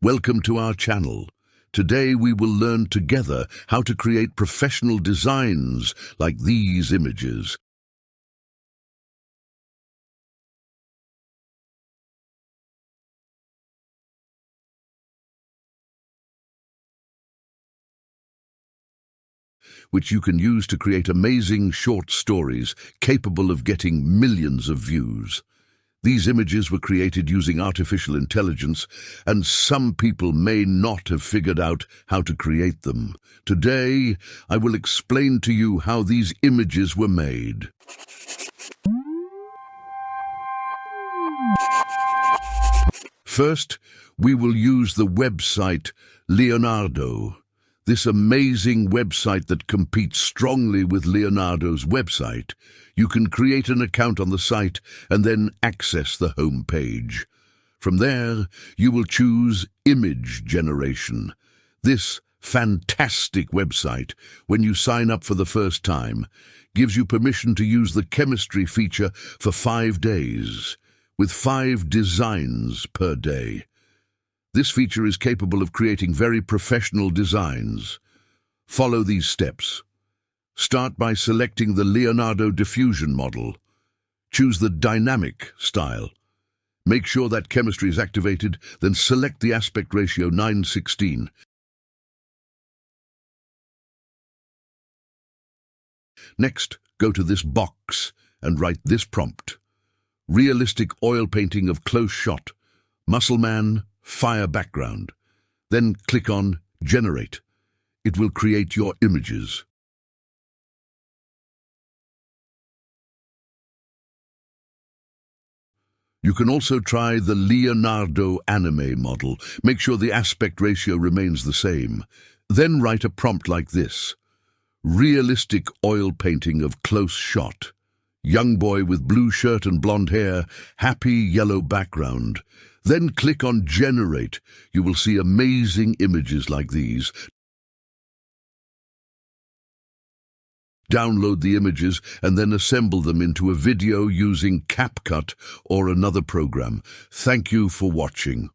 Welcome to our channel. Today we will learn together how to create professional designs like these images. Which you can use to create amazing short stories capable of getting millions of views. These images were created using artificial intelligence, and some people may not have figured out how to create them. Today, I will explain to you how these images were made. First, we will use the website Leonardo. This amazing website that competes strongly with Leonardo's website. You can create an account on the site and then access the home page. From there, you will choose Image Generation. This fantastic website, when you sign up for the first time, gives you permission to use the chemistry feature for 5 days, with 5 designs per day. This feature is capable of creating very professional designs. Follow these steps. Start by selecting the Leonardo diffusion model. Choose the dynamic style. Make sure that chemistry is activated, then select the aspect ratio 9:16. Next, go to this box and write this prompt. Realistic oil painting of close shot, muscle man, fire background. Then click on Generate. It will create your images. You can also try the Leonardo anime model. Make sure the aspect ratio remains the same. Then write a prompt like this. Realistic oil painting of close shot. Young boy with blue shirt and blonde hair, happy yellow background. Then click on Generate. You will see amazing images like these. Download the images and then assemble them into a video using CapCut or another program. Thank you for watching.